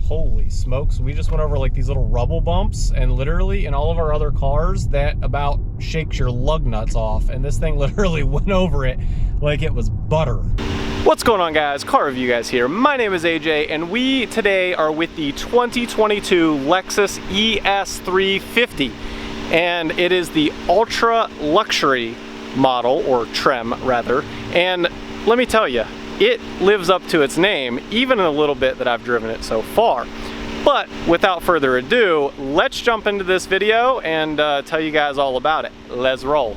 Holy smokes, we just went over like these little rubble bumps, and literally in all of our other cars that about shakes your lug nuts off, and this thing literally went over it like it was butter. What's going on, guys? Car Review Guys here. My name is AJ, and we today are with the 2022 Lexus ES350, and it is the ultra luxury model, or trim rather, and let me tell you, it lives up to its name, even in a little bit that I've driven it so far. But without further ado, let's jump into this video and tell you guys all about it. Let's roll.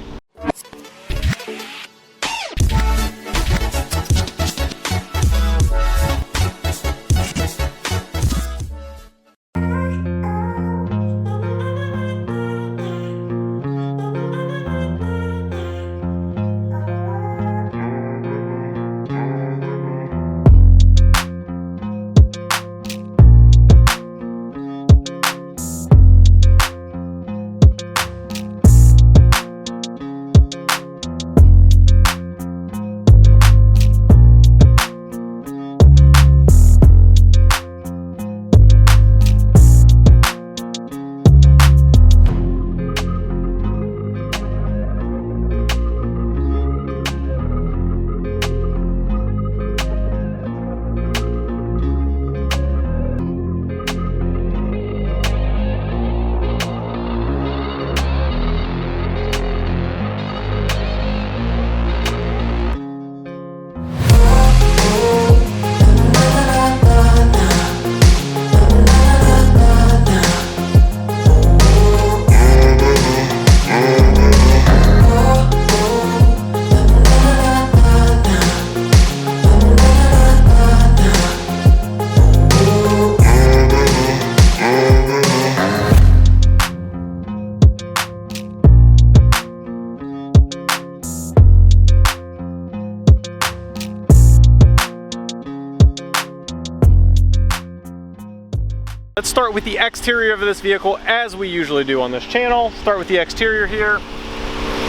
Let's start with the exterior of this vehicle, as we usually do on this channel. Start with the exterior here.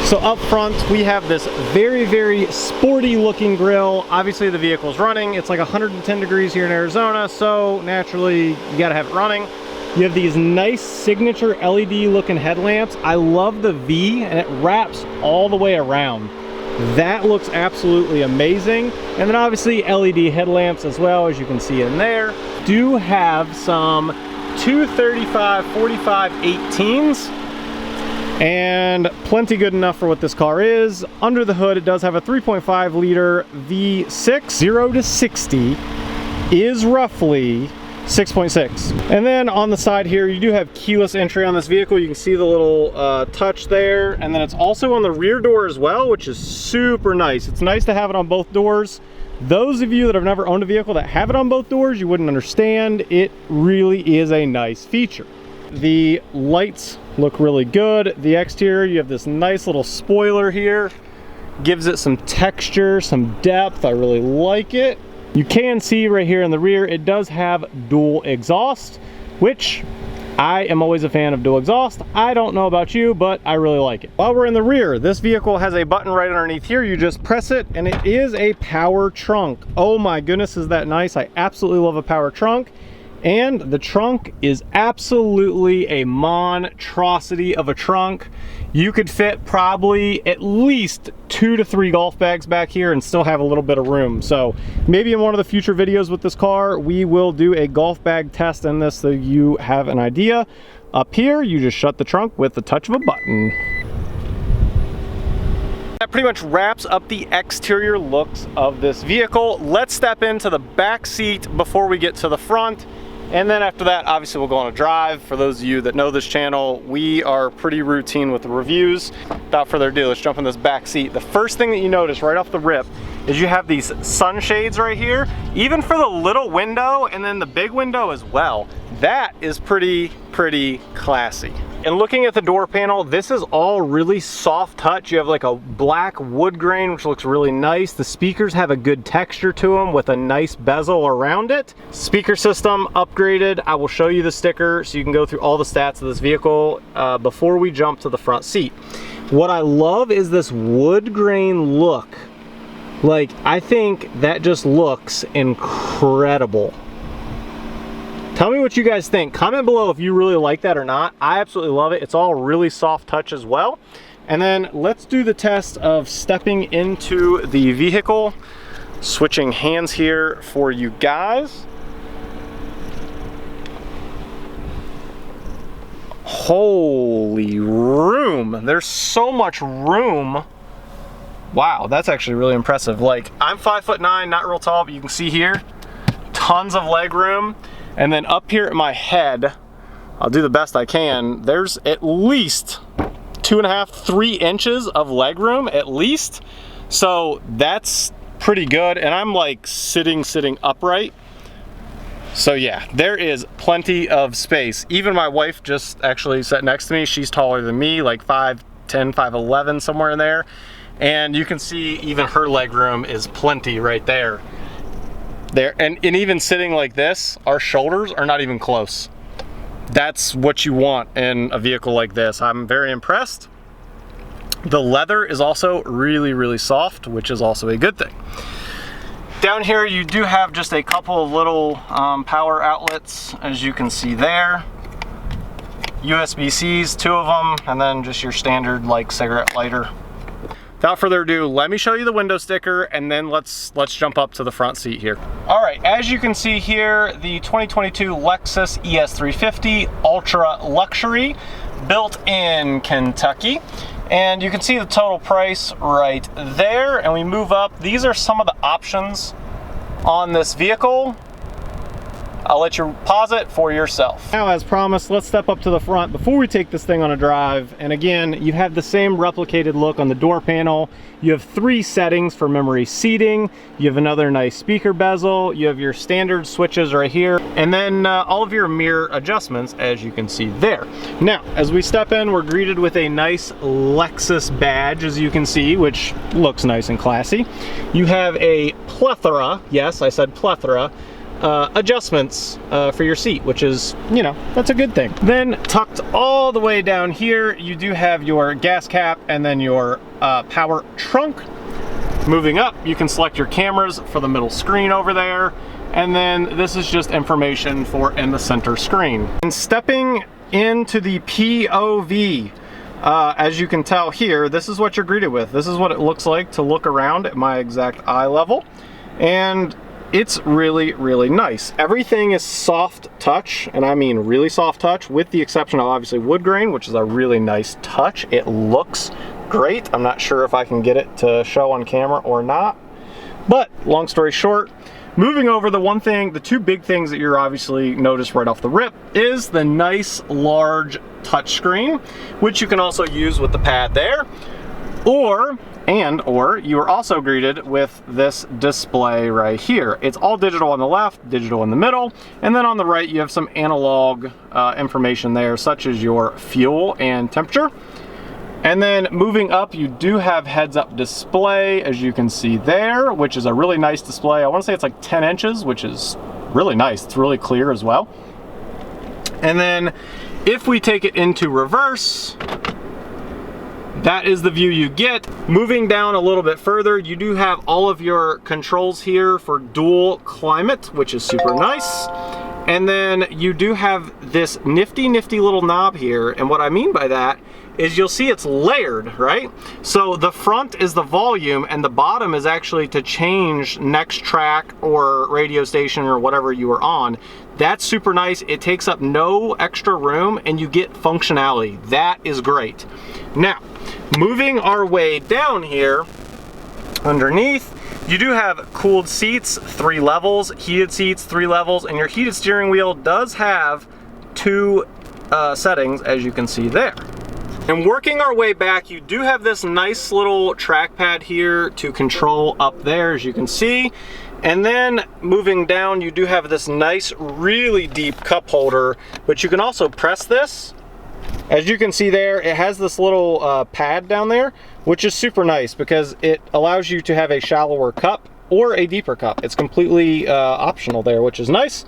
So up front, we have this very, very sporty looking grille. Obviously the vehicle's running. It's like 110 degrees here in Arizona, so naturally you gotta have it running. You have these nice signature LED looking headlamps. I love the V, and it wraps all the way around. That looks absolutely amazing. And then obviously LED headlamps as well, as you can see in there. Do have some 235 45 18s, and plenty good enough for what this car is. Under the hood, it does have a 3.5 liter V6. 0 to 60 is roughly 6.6. And then on the side here, you do have keyless entry on this vehicle. You can see the little touch there, and then it's also on the rear door as well, which is super nice. It's nice to have it on both doors. Those of you that have never owned a vehicle that have it on both doors, you wouldn't understand. It really is a nice feature. The lights look really good. The exterior, you have this nice little spoiler here. Gives it some texture, some depth. I really like it. You can see right here in the rear, it does have dual exhaust, which I am always a fan of dual exhaust. I don't know about you, but I really like it. While we're in the rear, this vehicle has a button right underneath here. You just press it, and it is a power trunk. Oh my goodness, is that nice? I absolutely love a power trunk. And the trunk is absolutely a monstrosity of a trunk. You could fit probably at least 2 to 3 golf bags back here and still have a little bit of room. So maybe in one of the future videos with this car, we will do a golf bag test in this so you have an idea. Up here, you just shut the trunk with the touch of a button. That pretty much wraps up the exterior looks of this vehicle. Let's step into the back seat before we get to the front. And then after that, obviously we'll go on a drive. For those of you that know this channel, we are pretty routine with the reviews. Without further ado, let's jump in this back seat. The first thing that you notice right off the rip is you have these sunshades right here, even for the little window and then the big window as well. That is pretty classy. And looking at the door panel, this is all really soft touch. You have like a black wood grain, which looks really nice. The speakers have a good texture to them with a nice bezel around it. Speaker system upgraded. I will show you the sticker so you can go through all the stats of this vehicle before we jump to the front seat. What I love is this wood grain look. Like, I think that just looks incredible. Tell me what you guys think. Comment below if you really like that or not. I absolutely love it. It's all really soft touch as well. And then let's do the test of stepping into the vehicle. Switching hands here for you guys. Holy room. There's so much room. Wow, that's actually really impressive. Like, I'm 5'9", not real tall, but you can see here, tons of leg room. And then up here at my head, I'll do the best I can, there's at least 2.5, 3 inches of leg room, at least. So that's pretty good. And I'm like sitting upright. So yeah, there is plenty of space. Even my wife just actually sat next to me. She's taller than me, like 5'10", 5'11", somewhere in there. And you can see even her leg room is plenty right there. And even sitting like this, our shoulders are not even close. That's what you want in a vehicle like this. I'm very impressed. The leather is also really, really soft, which is also a good thing. Down here, you do have just a couple of little power outlets, as you can see there. USB-Cs, 2 of them, and then just your standard like cigarette lighter. Without further ado, let me show you the window sticker, and then let's jump up to the front seat here. All right, as you can see here, the 2022 Lexus ES350 Ultra Luxury, built in Kentucky. And you can see the total price right there. And we move up. These are some of the options on this vehicle. I'll let you pause it for yourself. Now, as promised, let's step up to the front before we take this thing on a drive. And again, you have the same replicated look on the door panel. You have 3 settings for memory seating. You have another nice speaker bezel. You have your standard switches right here. And then all of your mirror adjustments, as you can see there. Now, as we step in, we're greeted with a nice Lexus badge, as you can see, which looks nice and classy. You have a plethora, yes, I said plethora, adjustments for your seat, which is, you know, that's a good thing. Then tucked all the way down here, you do have your gas cap and then your power trunk. Moving up, you can select your cameras for the middle screen over there. And then this is just information for in the center screen. And stepping into the POV, as you can tell here, this is what you're greeted with. This is what it looks like to look around at my exact eye level. And it's really, really nice. Everything is soft touch, and I mean really soft touch, with the exception of obviously wood grain, which is a really nice touch. It looks great. I'm not sure if I can get it to show on camera or not. But long story short, moving over, the 2 big things that you're obviously notice right off the rip is the nice large touchscreen, which you can also use with the pad there. Or you are also greeted with this display right here. It's all digital on the left, digital in the middle, and then on the right you have some analog information there, such as your fuel and temperature. And then moving up, you do have heads-up display, as you can see there, which is a really nice display. I want to say it's like 10 inches, which is really nice. It's really clear as well. And then if we take it into reverse, that is the view you get. Moving down a little bit further, you do have all of your controls here for dual climate, which is super nice. And then you do have this nifty little knob here. And what I mean by that is you'll see it's layered, right? So the front is the volume and the bottom is actually to change next track or radio station or whatever you are on. That's super nice. It takes up no extra room and you get functionality. That is great. Now, moving our way down here, underneath, you do have cooled seats, 3 levels, heated seats, 3 levels, and your heated steering wheel does have 2 settings, as you can see there. And working our way back, you do have this nice little trackpad here to control up there, as you can see. And then moving down, you do have this nice, really deep cup holder, but you can also press this. As you can see there, it has this little pad down there, which is super nice because it allows you to have a shallower cup or a deeper cup. It's completely optional there, which is nice.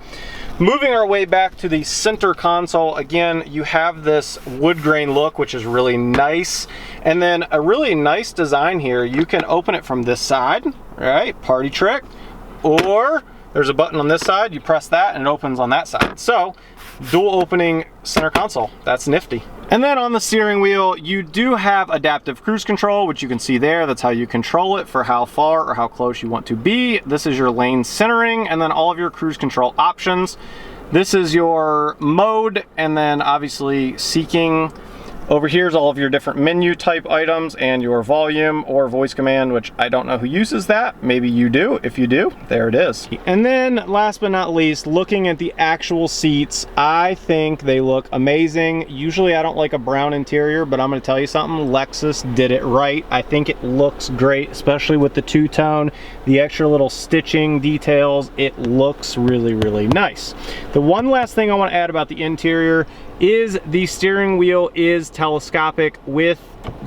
Moving our way back to the center console, again, you have this wood grain look, which is really nice. And then a really nice design here. You can open it from this side, right? Party trick. Or There's a button on this side, you press that and it opens on that side. So, dual opening center console, that's nifty. And then on the steering wheel, you do have adaptive cruise control, which you can see there. That's how you control it for how far or how close you want to be. This is your lane centering, and then all of your cruise control options. This is your mode, and then obviously seeking. Over here is all of your different menu type items and your volume or voice command, which I don't know who uses that. Maybe you do. If you do, there it is. And then last but not least, looking at the actual seats, I think they look amazing. Usually I don't like a brown interior, but I'm going to tell you something. Lexus did it right. I think it looks great, especially with the two-tone, the extra little stitching details. It looks really, really nice. The one last thing I want to add about the interior is the steering wheel is telescopic with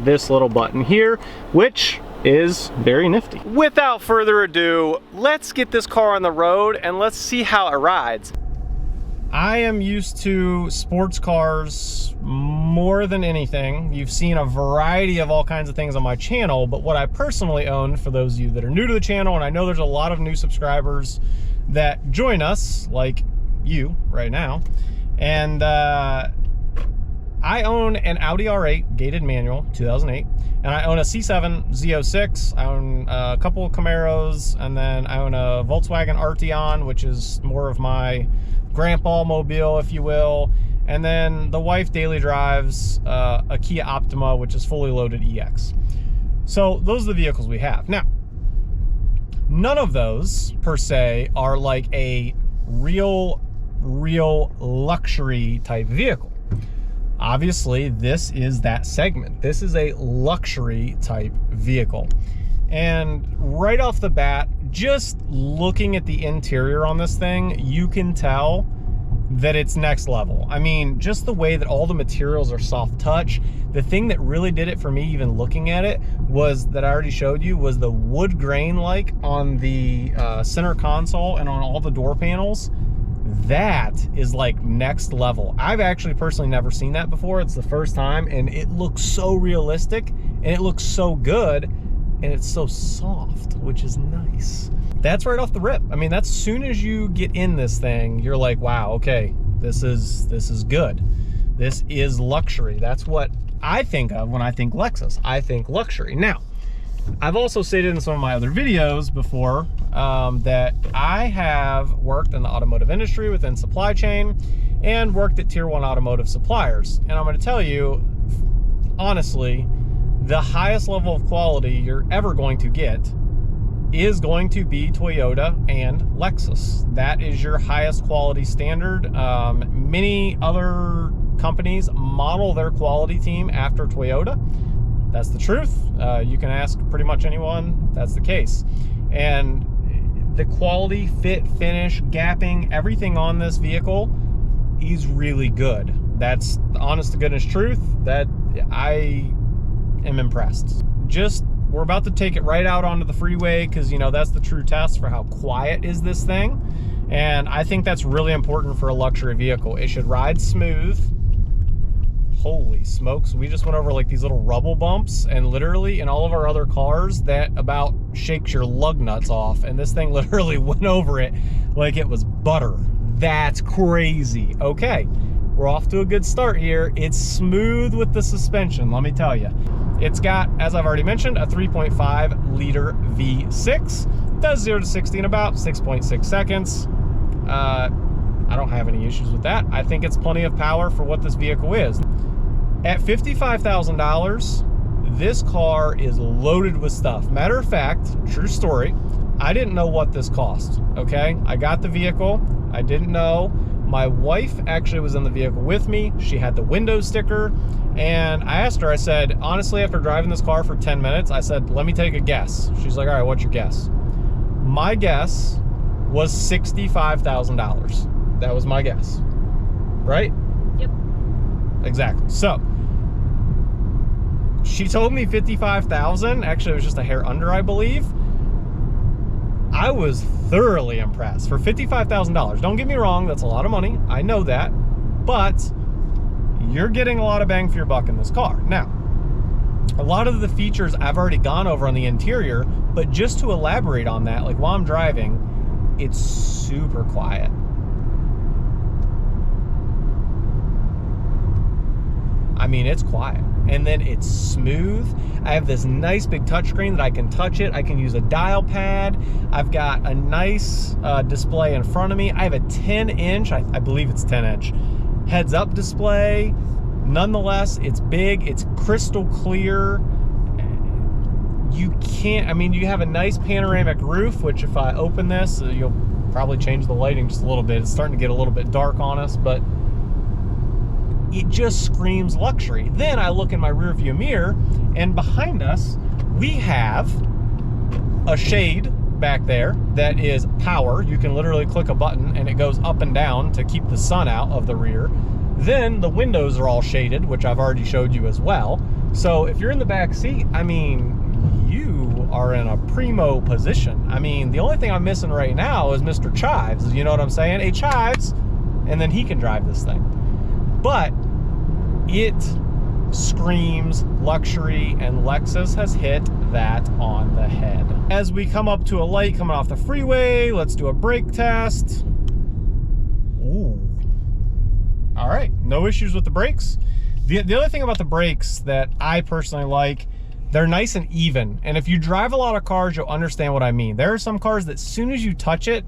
this little button here, which is very nifty. Without further ado, let's get this car on the road and let's see how it rides. I am used to sports cars more than anything. You've seen a variety of all kinds of things on my channel, but what I personally own, for those of you that are new to the channel, and I know there's a lot of new subscribers that join us, like you right now, and I own an Audi R8 gated manual 2008, and I own a C7 Z06. I own a couple of Camaros, and then I own a Volkswagen Arteon, which is more of my grandpa mobile, if you will. And then the wife daily drives a Kia Optima, which is fully loaded EX. So those are the vehicles we have. Now, none of those per se are like a real luxury type vehicle. Obviously, this is that segment. This is a luxury type vehicle. And right off the bat, just looking at the interior on this thing, you can tell that it's next level. I mean, just the way that all the materials are soft touch. The thing that really did it for me, even looking at it, was that I already showed you, was the wood grain like on the center console and on all the door panels. That is like next level. I've actually personally never seen that before. It's the first time, and it looks so realistic, and it looks so good, and it's so soft, which is nice. That's right off the rip. I mean, that's as soon as you get in this thing, you're like, wow, okay, this is good. This is luxury. That's what I think of when I think Lexus. I think luxury. Now, I've also stated in some of my other videos before that I have worked in the automotive industry within supply chain and worked at tier 1 automotive suppliers. And I'm going to tell you, honestly, the highest level of quality you're ever going to get is going to be Toyota and Lexus. That is your highest quality standard. Many other companies model their quality team after Toyota. That's the truth. You can ask pretty much anyone, that's the case. And the quality, fit, finish, gapping, everything on this vehicle is really good. That's the honest to goodness truth. That I am impressed. We're about to take it right out onto the freeway, because you know that's the true test for how quiet is this thing. And I think that's really important for a luxury vehicle. It should ride smooth. Holy smokes, we just went over like these little rubble bumps, and literally in all of our other cars that about shakes your lug nuts off, and this thing literally went over it like it was butter. That's crazy. Okay, we're off to a good start here. It's smooth with the suspension, let me tell you. It's got, as I've already mentioned, a 3.5 liter V6. Does 0 to 60 in about 6.6 seconds. I don't have any issues with that. I think it's plenty of power for what this vehicle is. At $55,000, this car is loaded with stuff. Matter of fact, true story, I didn't know what this cost, okay? I got the vehicle, I didn't know. My wife actually was in the vehicle with me. She had the window sticker, and I asked her, I said, honestly, after driving this car for 10 minutes, I said, let me take a guess. She's like, all right, what's your guess? My guess was $65,000. That was my guess, right? Yep. Exactly. So she told me 55,000. Actually, it was just a hair under, I believe. I was thoroughly impressed for $55,000. Don't get me wrong, that's a lot of money. I know that, but you're getting a lot of bang for your buck in this car. Now, a lot of the features I've already gone over on the interior, but just to elaborate on that, like while I'm driving, it's super quiet. I mean, it's quiet. And then it's smooth. I have this nice big touchscreen that I can touch it. I can use a dial pad. I've got a nice display in front of me. I have a 10-inch, I believe it's 10-inch, heads-up display. Nonetheless, it's big, it's crystal clear. You can't, I mean, you have a nice panoramic roof, which if I open this, you'll probably change the lighting just a little bit. It's starting to get a little bit dark on us, but it just screams luxury. Then I look in my rear view mirror, and behind us, we have a shade back there that is power. You can literally click a button and it goes up and down to keep the sun out of the rear. Then the windows are all shaded, which I've already showed you as well. So if you're in the back seat, I mean, you are in a primo position. I mean, the only thing I'm missing right now is Mr. Chives. You know what I'm saying? Hey, Chives, and then he can drive this thing. But it screams luxury, and Lexus has hit that on the head. As we come up to a light coming off the freeway, let's do a brake test. Ooh. All right, no issues with the brakes. The other thing about the brakes that I personally like, they're nice and even. And if you drive a lot of cars, you'll understand what I mean. There are some cars that as soon as you touch it,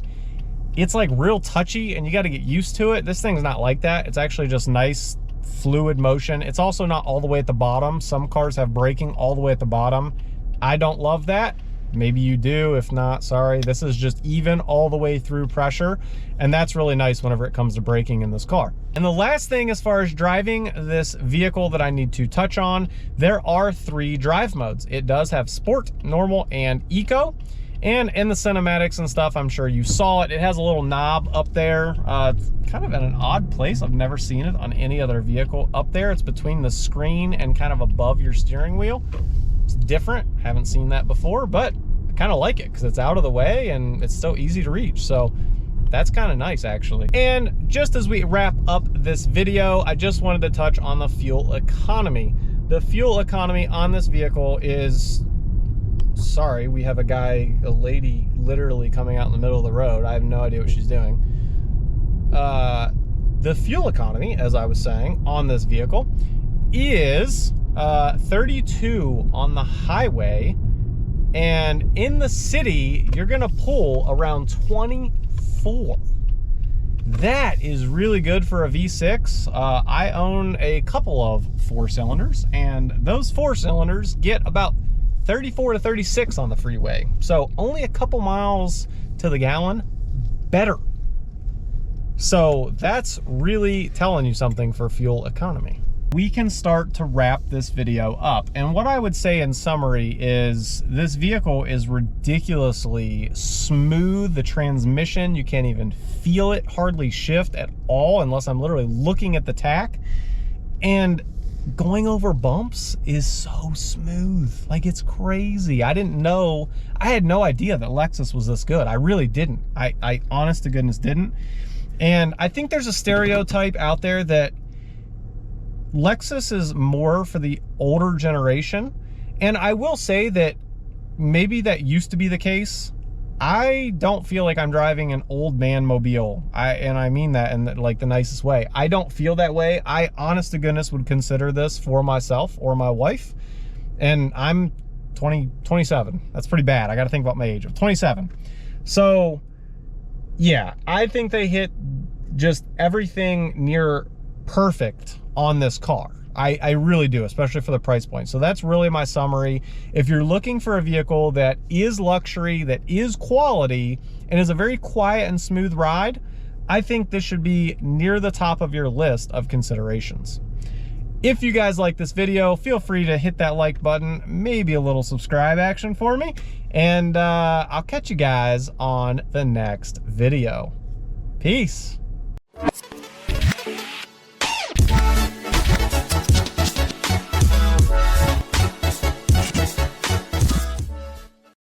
it's like real touchy and you got to get used to it. This thing's not like that. It's actually just nice, fluid motion. It's also not all the way at the bottom. Some cars have braking all the way at the bottom. I don't love that. Maybe you do. If not, sorry. This is just even all the way through pressure, and that's really nice whenever it comes to braking in this car. And the last thing as far as driving this vehicle that I need to touch on, there are 3 drive modes. It does have Sport, Normal, and Eco. And in the cinematics and stuff, I'm sure you saw it. It has a little knob up there. It's kind of in an odd place. I've never seen it on any other vehicle up there. It's between the screen and kind of above your steering wheel. It's different. Haven't seen that before, but I kind of like it because it's out of the way and it's so easy to reach. So that's kind of nice, actually. And just as we wrap up this video, I just wanted to touch on the fuel economy. The fuel economy on this vehicle is, sorry, we have a lady literally coming out in the middle of the road. I have no idea what she's doing. The fuel economy, as I was saying, on this vehicle is 32 on the highway, and in the city you're gonna pull around 24. That is really good for a V6. I own a couple of 4-cylinders, and those 4-cylinders get about 34 to 36 on the freeway. So only a couple miles to the gallon better. So that's really telling you something for fuel economy. We can start to wrap this video up. And what I would say in summary is this vehicle is ridiculously smooth. The transmission, you can't even feel it hardly shift at all unless I'm literally looking at the tach. And going over bumps is so smooth. Like, it's crazy. I didn't know, I had no idea that Lexus was this good. I really didn't. I honest to goodness didn't. And I think there's a stereotype out there that Lexus is more for the older generation. And I will say that maybe that used to be the case. I don't feel like I'm driving an old man mobile. And I mean that in like the nicest way. I don't feel that way. I honest to goodness would consider this for myself or my wife. And I'm 27. That's pretty bad. I got to think about my age. I'm 27. So yeah, I think they hit just everything near perfect on this car. I really do, especially for the price point. So that's really my summary. If you're looking for a vehicle that is luxury, that is quality, and is a very quiet and smooth ride, I think this should be near the top of your list of considerations. If you guys like this video, feel free to hit that like button, maybe a little subscribe action for me, and I'll catch you guys on the next video. Peace.